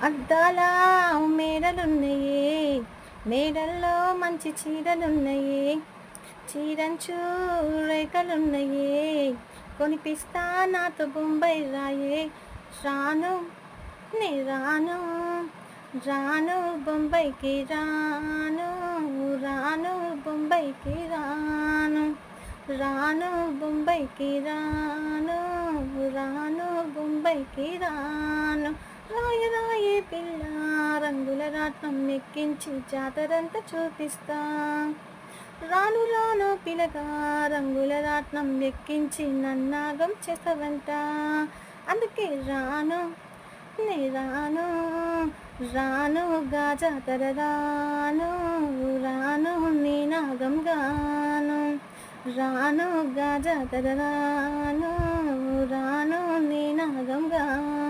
అద్దాల మేడలున్నయే, మేడల్లో మంచి చీరలున్నయే, చీరంచు రేఖలున్నయే, కొనిపిస్తా నాతో బొంబాయి రాయే. రాను నే రాను, రాను బొంబాయికి రాను, రాను బొంబాయికి రాను, రాను బొంబాయికి రాను, రాను బొంబాయికి రాను. రాయ రాయే పిల్ల రంగుల రాట్నం ఎక్కించి జాతరంతా చూపిస్తా. రాను రాను పిలగా రంగుల రాట్నం ఎక్కించి నన్నాగం చేసవంట. అందుకే రాను నే రాను, రాను గా జాతర రాను, రాను నీ నాగం గాను, రాను గా జాతర రాను, రాను నీ నాగం గాను.